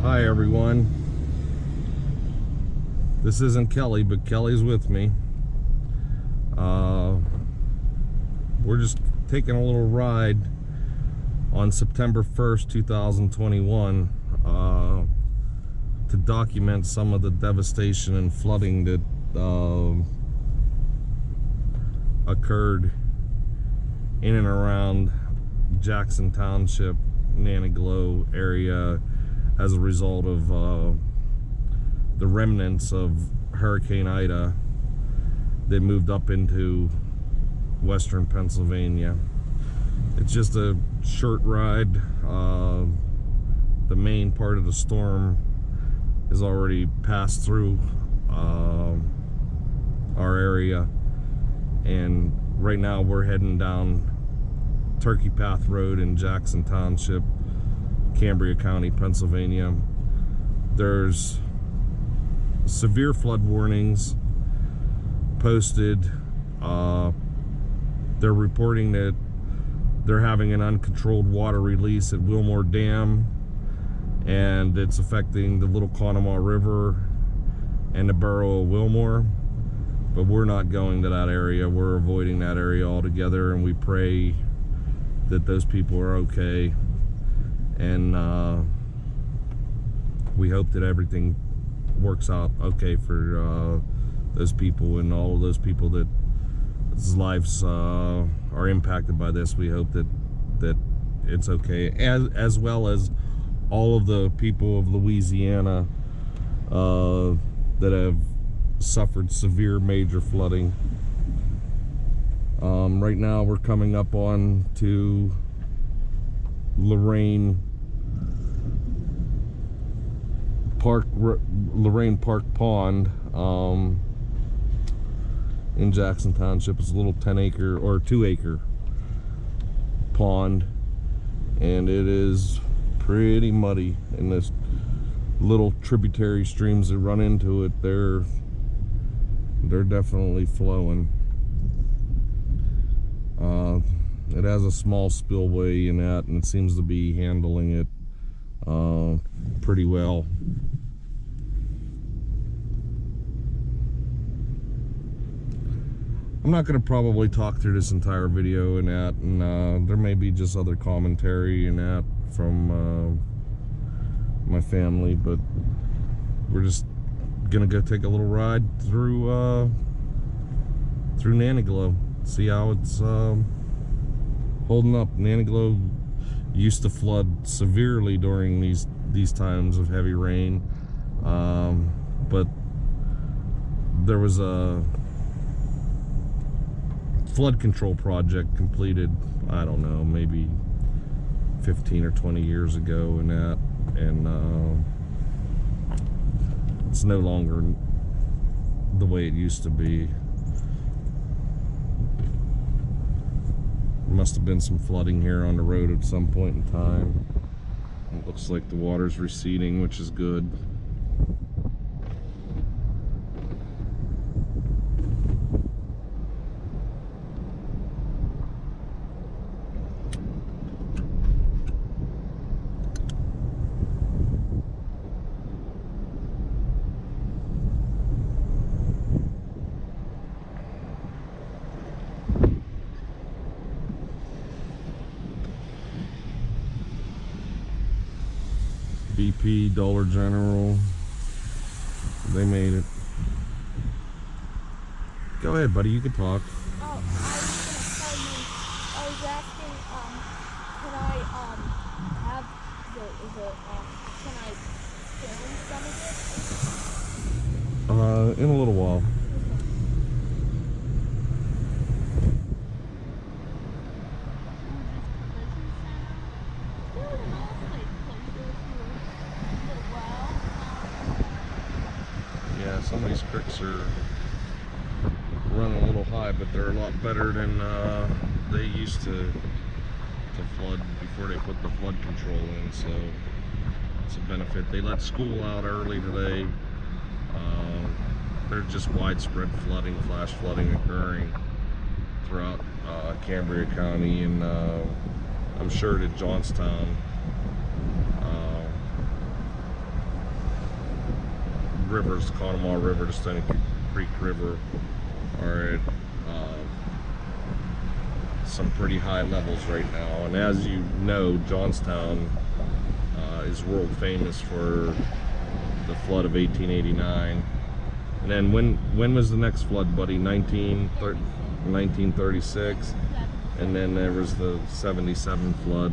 Hi everyone. This isn't Kelly, but Kelly's with me. We're just taking a little ride on September 1st, 2021 to document some of the devastation and flooding that occurred in and around Jackson Township, Nantiglow area as a result of the remnants of Hurricane Ida that moved up into western Pennsylvania. It's just a short ride. The main part of the storm has already passed through our area, and right now we're heading down Turkey Path Road in Jackson Township, Cambria County, Pennsylvania. There's severe flood warnings posted. They're reporting that they're having an uncontrolled water release at Wilmore Dam, and it's affecting the Little Conemaugh River and the borough of Wilmore. But we're not going to that area. We're avoiding that area altogether, and we pray that those people are okay, and we hope that everything works out okay for those people, and all of those people that lives are impacted by this. We hope that it's okay, as well as all of the people of Louisiana that have suffered severe major flooding. Right now we're coming up on to Lorraine Park Pond in Jackson Township. It's a little 10-acre or 2-acre pond, and it is pretty muddy, and this little tributary streams that run into it, they're definitely flowing. It has a small spillway in that, and it seems to be handling it pretty well. I'm not going to probably talk through this entire video and that, and there may be just other commentary and that from my family, but we're just gonna go take a little ride through Nantiglow, see how it's holding up. Nantiglow used to flood severely during these times of heavy rain, but there was a flood control project completed, I don't know, maybe 15 or 20 years ago and that, and it's no longer the way it used to be. There must have been some flooding here on the road at some point in time. It looks like the water's receding, which is good. BP, Dollar General, they made it. Go ahead, buddy, you can talk. Oh, I was gonna tell you, I was asking, can I, have can I film some of it? In a little while. Yeah, some of these creeks are running a little high, but they're a lot better than they used to flood before they put the flood control in, so it's a benefit. They let school out early today. There's just widespread flooding, flash flooding occurring throughout Cambria County, and I'm sure that Johnstown rivers, Conemaugh River, the Stony Creek River, are at some pretty high levels right now. And as you know, Johnstown is world famous for the flood of 1889. And then when was the next flood, buddy? 1936. And then there was the 77 flood.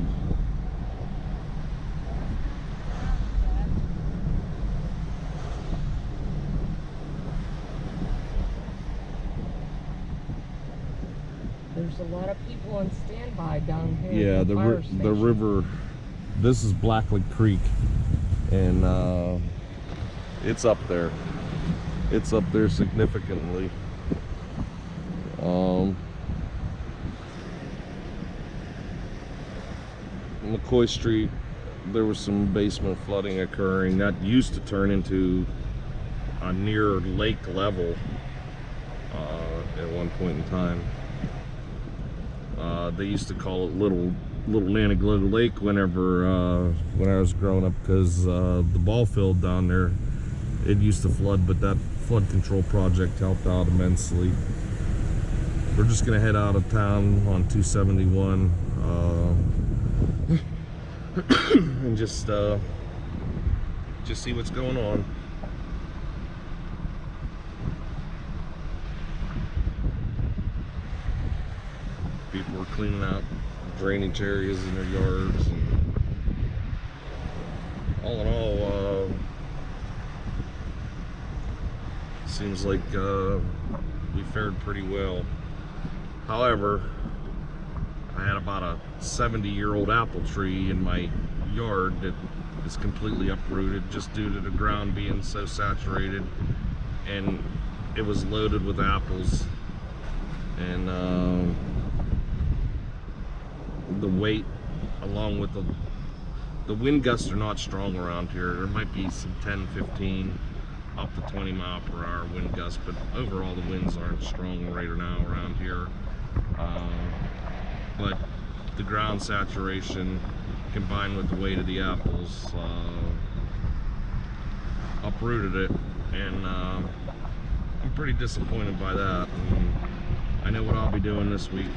There's a lot of people on standby down here. Yeah, at the fire the station. river. This is Blacklick Creek, and it's up there. It's up there significantly. McCoy Street, there was some basement flooding occurring. That used to turn into a near lake level at one point in time. They used to call it Little Nanticoke Lake whenever when I was growing up, because the ball field down there, it used to flood, but that flood control project helped out immensely. We're just gonna head out of town on 271 and just see what's going on. People are cleaning out drainage areas in their yards, and all in all, seems like we fared pretty well. However, I had about a 70-year-old apple tree in my yard that is completely uprooted just due to the ground being so saturated, and it was loaded with apples, and the weight, along with the wind gusts, are not strong around here. There might be some 10, 15 up to 20 mile per hour wind gusts, but overall the winds aren't strong right now around here. But the ground saturation combined with the weight of the apples uprooted it, and I'm pretty disappointed by that. And I know what I'll be doing this week.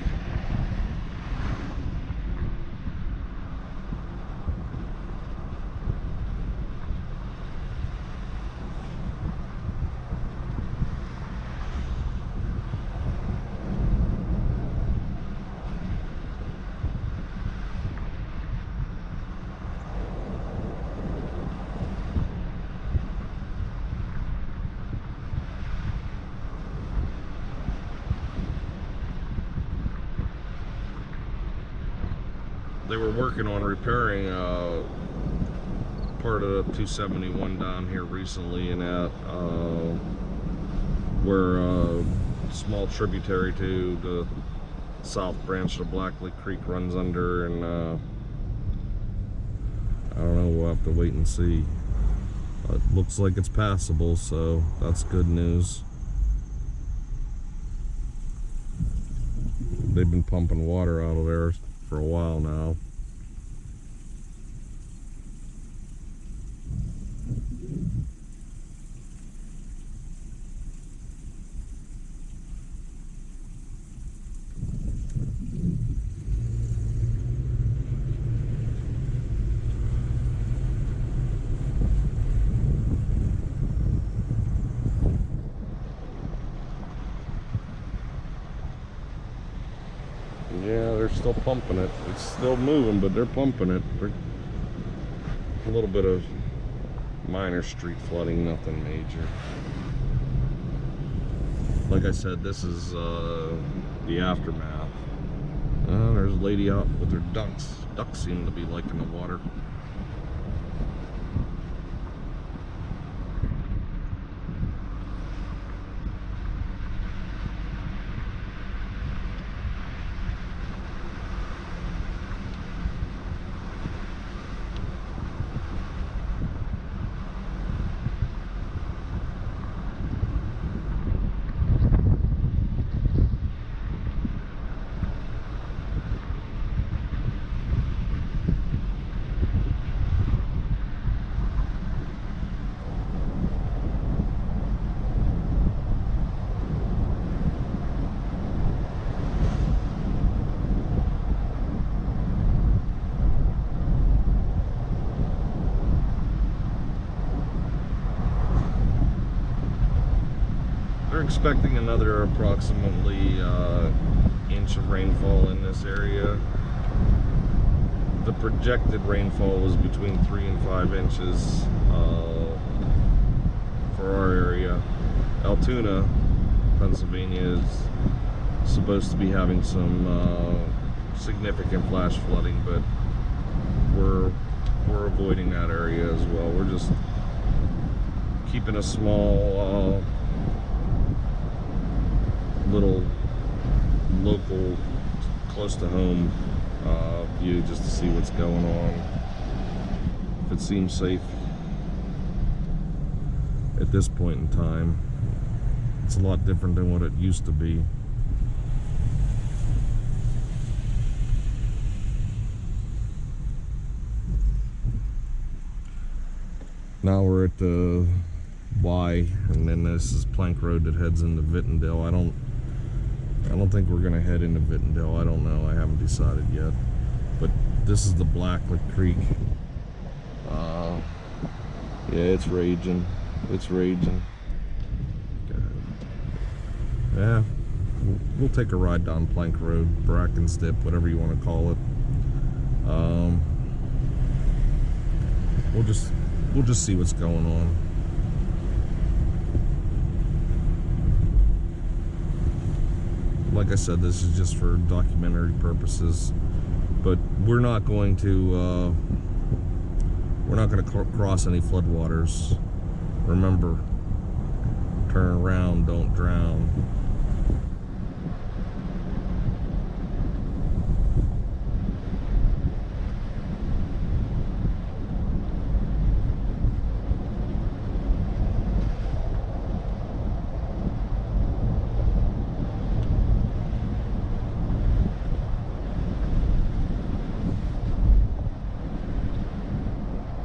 They were working on repairing part of the 271 down here recently, and at where a small tributary to the south branch of Blacklick Creek runs under, and I don't know, we'll have to wait and see. It looks like it's passable, so that's good news. They've been pumping water out of there for a while now. Yeah, they're still pumping it. It's still moving, but they're pumping it. A little bit of minor street flooding, nothing major. Like I said, this is the aftermath. There's a lady out with her ducks. Ducks seem to be liking the water. expecting another approximately inch of rainfall in this area. The projected rainfall was between 3 and 5 inches for our area. Altoona, Pennsylvania is supposed to be having some significant flash flooding, but we're avoiding that area as well. We're just keeping a small little local, close to home view just to see what's going on. If it seems safe at this point in time. It's a lot different than what it used to be. Now we're at the Y, and then this is Plank Road that heads into Vittendale. I don't think we're gonna head into Vittendale. I don't know. I haven't decided yet. But this is the Blacklick Creek. Yeah, it's raging. It's raging. Yeah, we'll take a ride down Plank Road, Bracken's Dip, whatever you want to call it. We'll just see what's going on. Like I said, this is just for documentary purposes, but we're not going to cross any floodwaters. Remember, turn around, don't drown.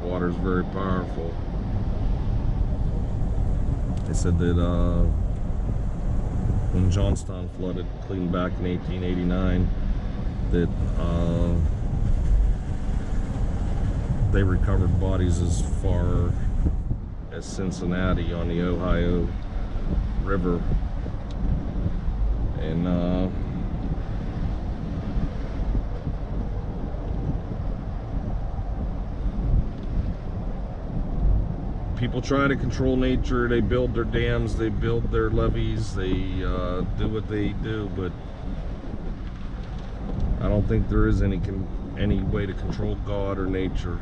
Water's very powerful. They said that when Johnstown flooded clean back in 1889, that they recovered bodies as far as Cincinnati on the Ohio River, and people try to control nature. They build their dams, they build their levees, they do what they do, but I don't think there is any way to control God or nature.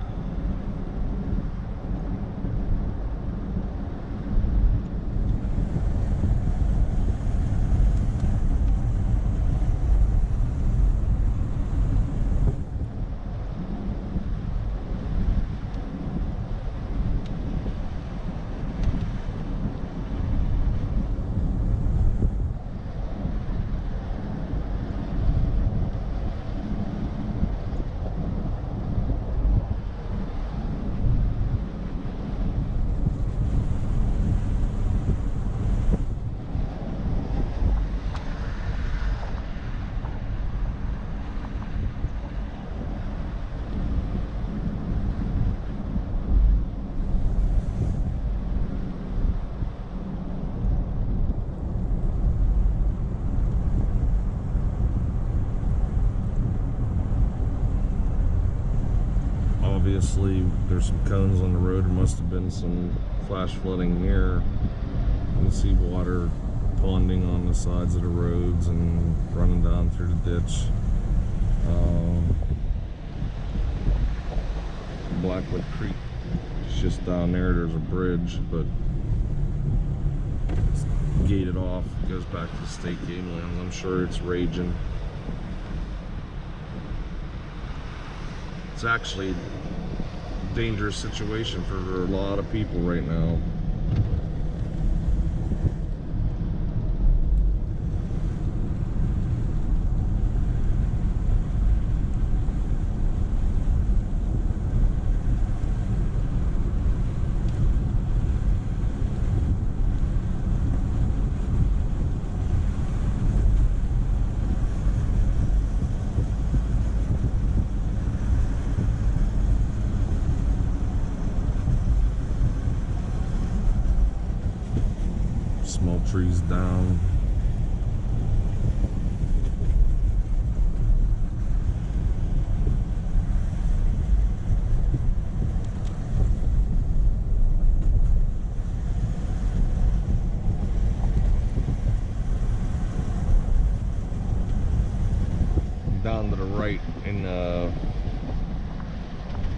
Obviously, there's some cones on the road. There must have been some flash flooding here. You can see water ponding on the sides of the roads and running down through the ditch. Blacklick Creek is just down there. There's a bridge, but it's gated off. It goes back to state game land. I'm sure it's raging. It's actually a dangerous situation for a lot of people right now. trees down. Down to the right in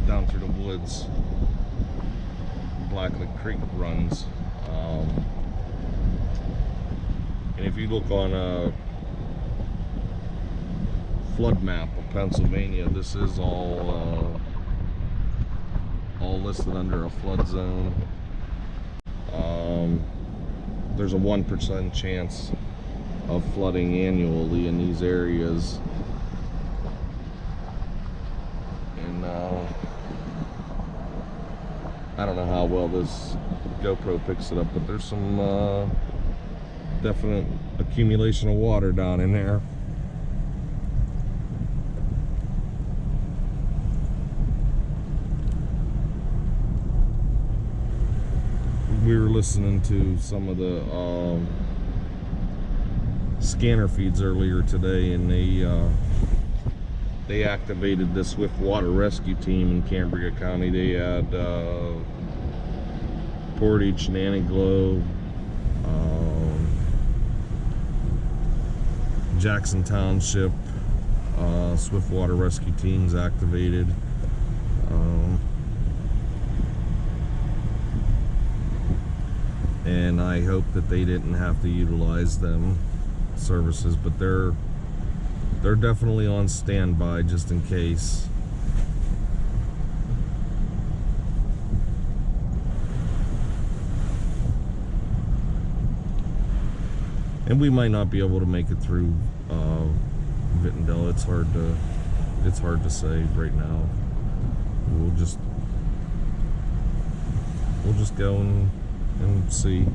down through the woods, Blacklick Creek runs, and if you look on a flood map of Pennsylvania, this is all listed under a flood zone. There's a 1% chance of flooding annually in these areas. I don't know how well this GoPro picks it up, but there's some definite accumulation of water down in there. We were listening to some of the scanner feeds earlier today, and they activated the swift water rescue team in Cambria County. They had Portage, Nantiglow, Jackson Township, swift water rescue teams activated. And I hope that they didn't have to utilize them services, but they're definitely on standby just in case. And we might not be able to make it through Vittendale. It's hard to say right now. We'll just go and see.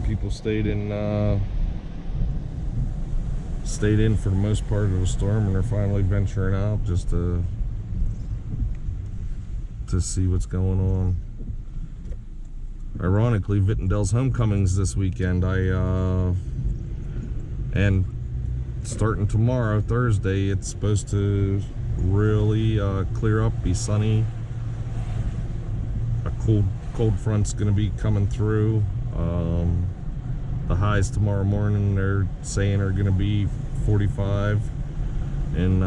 People stayed in for the most part of the storm, and they're finally venturing out just to see what's going on. Ironically, Vittendale's homecoming's this weekend. And starting tomorrow, Thursday, it's supposed to really clear up, be sunny. A cold front's going to be coming through. The highs tomorrow morning, they're saying, are going to be 45, and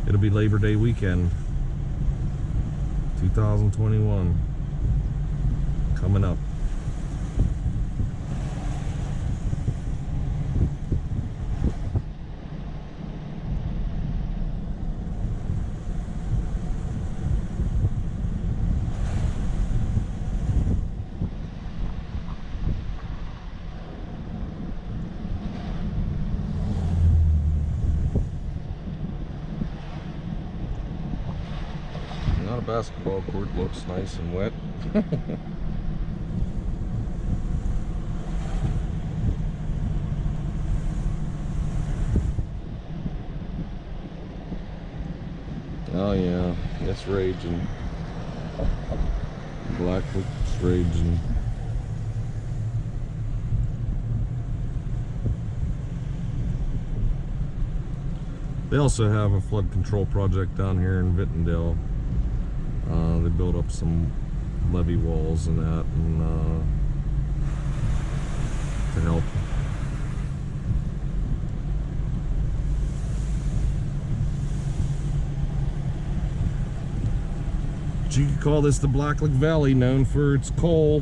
it'll be Labor Day weekend 2021 coming up. Not a basketball court, looks nice and wet. Oh yeah, it's raging. Blacklick's raging. They also have a flood control project down here in Vittendale. They built up some levee walls and that, and to help. You could call this the Blacklick Valley, known for its coal.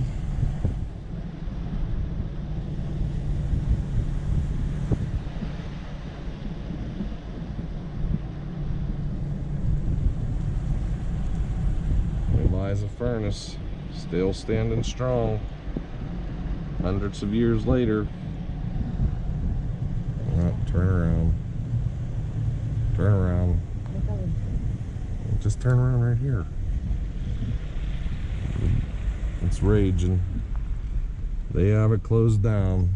There lies a furnace, still standing strong, hundreds of years later. Turn around. Turn around. Just turn around right here. It's raging. They have it closed down.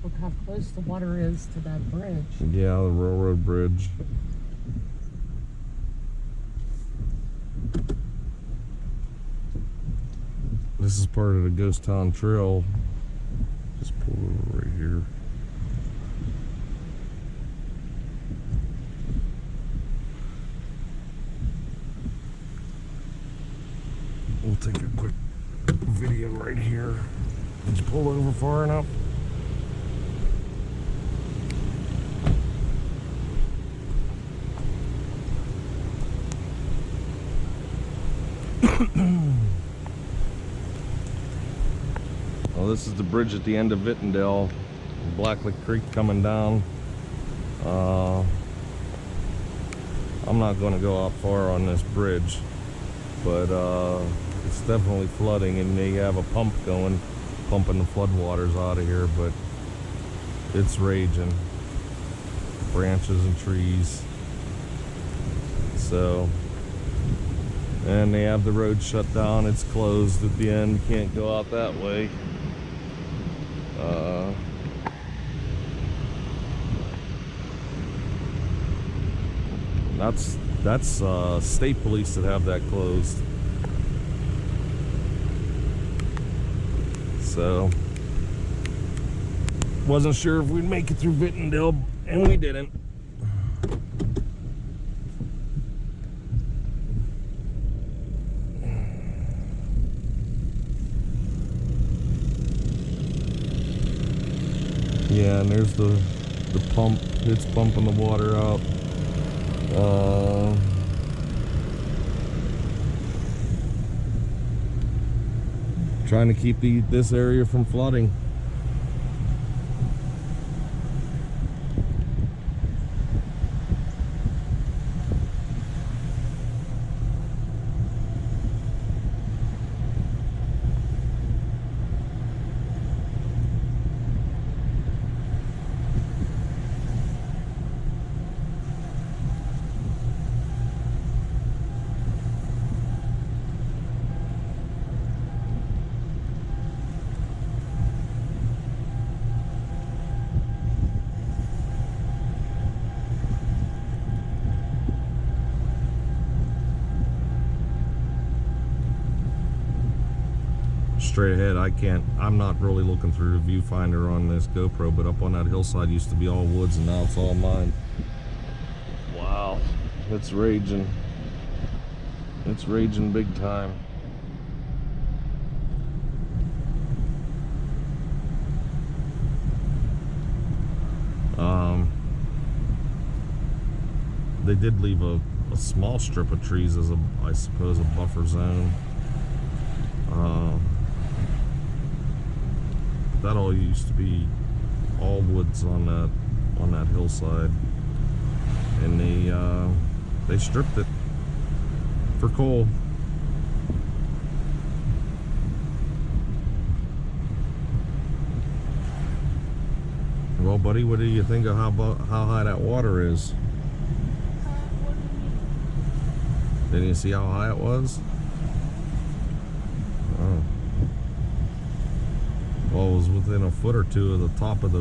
Look how close the water is to that bridge. Yeah, the railroad bridge. This is part of the Ghost Town Trail. Just pull over right here. We'll take a quick video right here. Did you pull over far enough? Well, this is the bridge at the end of Vittendale. Blacklick Creek coming down. I'm not going to go out far on this bridge, but it's definitely flooding, and they have a pump going, pumping the floodwaters out of here, but it's raging. Branches and trees. So, and they have the road shut down. It's closed at the end. You can't go out that way. That's state police that have that closed. So wasn't sure if we'd make it through Vittendale, and we didn't. Yeah, and there's the pump. It's pumping the water out. Trying to keep this area from flooding. Straight ahead, I'm not really looking through the viewfinder on this GoPro, but up on that hillside used to be all woods, and now it's all mine. Wow, it's raging. It's raging big time. They did leave a small strip of trees as I suppose a buffer zone. That all used to be all woods on that hillside, and they stripped it for coal. Well, buddy, what do you think of how high that water is? What do you mean? Didn't you see how high it was? Oh. Well, it was within a foot or two of the top of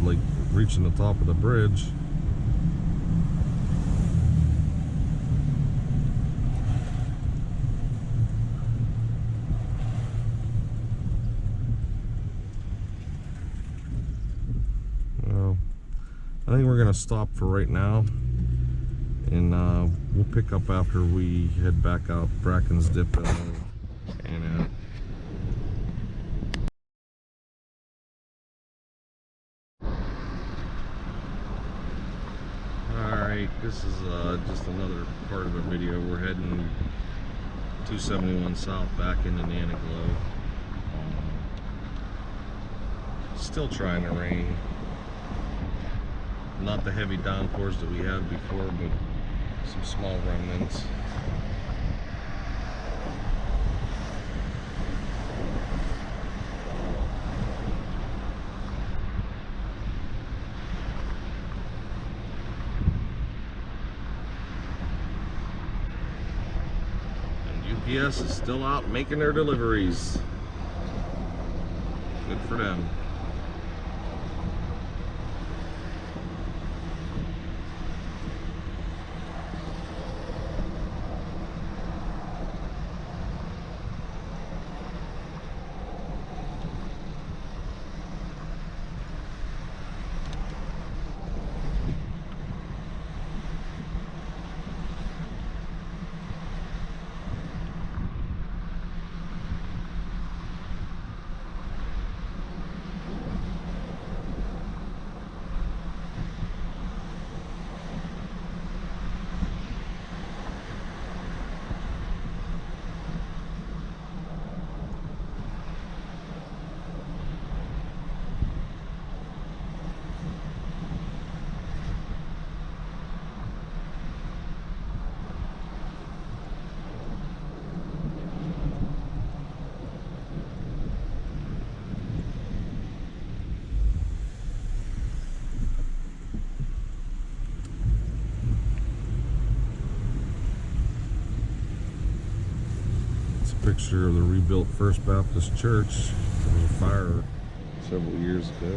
like reaching the top of the bridge. Well, I think we're gonna stop for right now, and we'll pick up after we head back out Bracken's Dip and Alright, this is just another part of a video. We're heading 271 south back into Nanoglow. Still trying to rain. Not the heavy downpours that we had before, but some small remnants. UPS is still out making their deliveries. Good for them. Picture of the rebuilt First Baptist Church. There was a fire several years ago.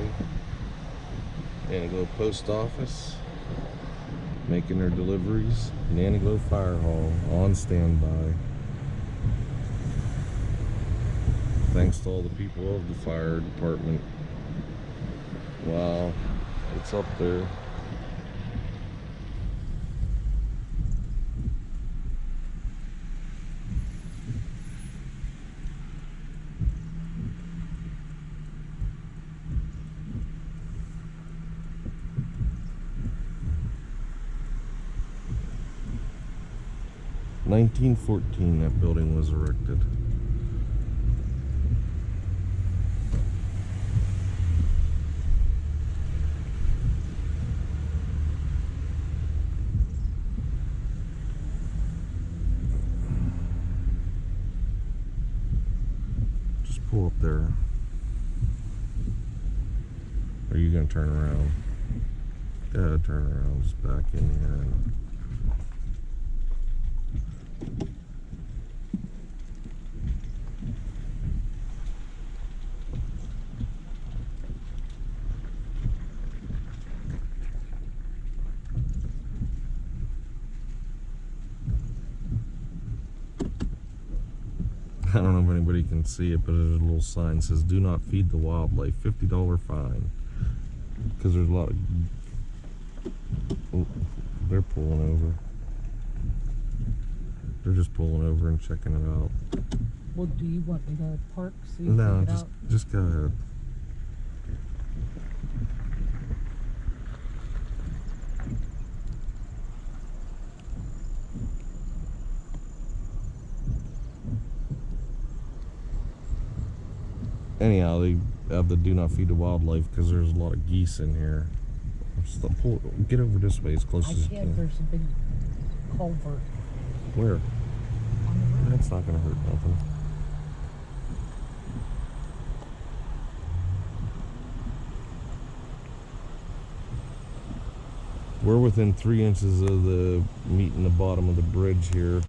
Nanoglow Post Office making their deliveries. Nanoglow Fire Hall on standby. Thanks to all the people of the fire department. Wow, it's up there. In 1914 that building was erected. Just pull up there. Are you gonna turn around? Yeah, turn around, just back in here. I don't know if anybody can see it, but there's a little sign that says "Do not feed the wildlife." $50 fine. Because there's a lot of... Oh, they're pulling over. They're just pulling over and checking it out. Well, do you want me to park? So you No, can get out? just go ahead. Anyhow, they have the "Do not feed the wildlife" because there's a lot of geese in here. Get over this way as close as you can. There's a big culvert. Where? On the road. That's not gonna hurt nothing. We're within 3 inches of the meeting the bottom of the bridge here.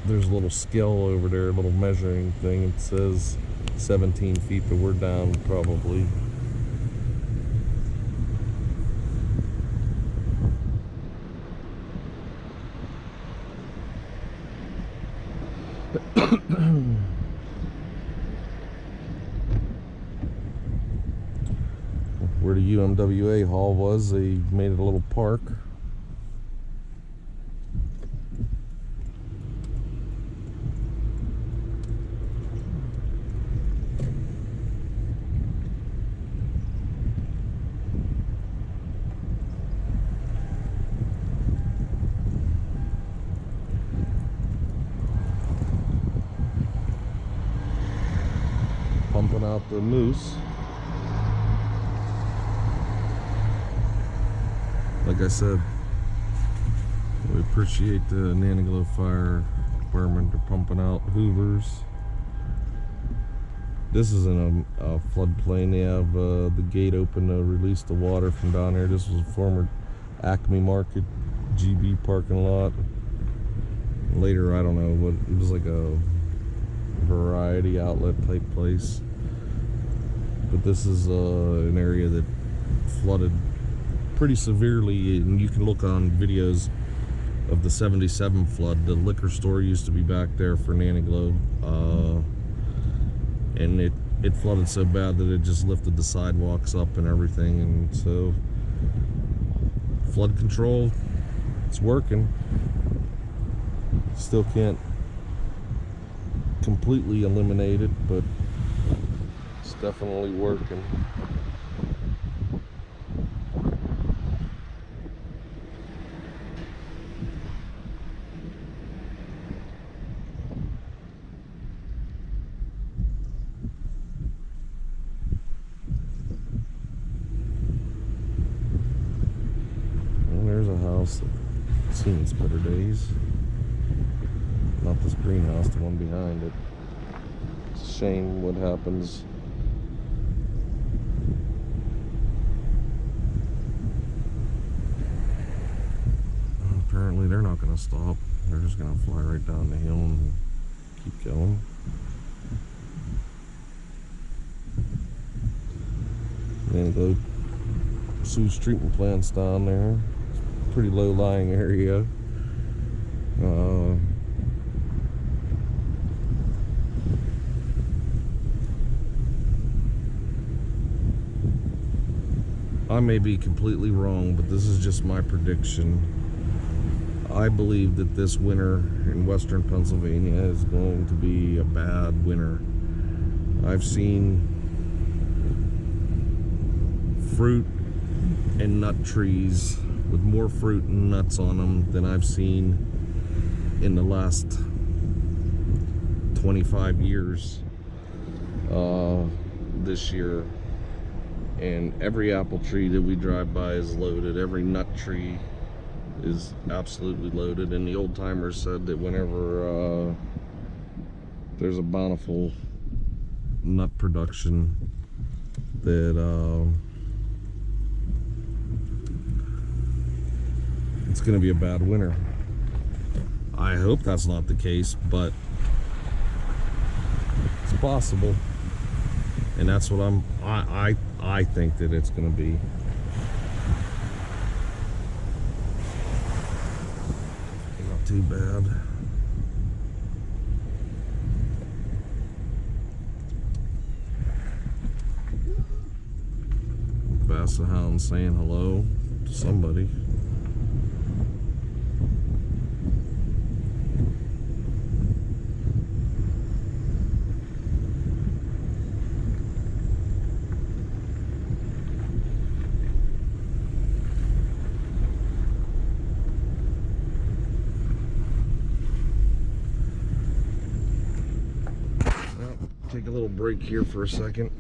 There's a little scale over there, a little measuring thing. It says 17 feet, but we're down probably. Where the UMWA hall was, they made it a little park. Pumping out the moose. Like I said, we appreciate the Nanoglow Fire Department for pumping out Hoovers. This is in a floodplain. They have the gate open to release the water from down there. This was a former Acme Market GB parking lot. Later, I don't know what it was, like a variety outlet type place. But this is an area that flooded pretty severely, and you can look on videos of the '77 flood. The liquor store used to be back there for Nanny Globe, and it flooded so bad that it just lifted the sidewalks up and everything. And so flood control, it's working. Still can't completely eliminate it, but it's definitely working. Well, there's a house that's seen its better days. Not this greenhouse, the one behind it. It's a shame what happens. Apparently they're not going to stop. They're just going to fly right down the hill and keep going. And the sewage treatment plant's down there. It's a pretty low-lying area. I may be completely wrong, but this is just my prediction. I believe that this winter in western Pennsylvania is going to be a bad winter. I've seen fruit and nut trees with more fruit and nuts on them than I've seen in the last 25 years this year. And every apple tree that we drive by is loaded. Every nut tree is absolutely loaded. And the old timers said that whenever there's a bountiful nut production, that it's going to be a bad winter. I hope that's not the case, but it's possible. And that's what I think that it's going to be. Not too bad. Basset Hound saying hello to somebody. Take a little break here for a second.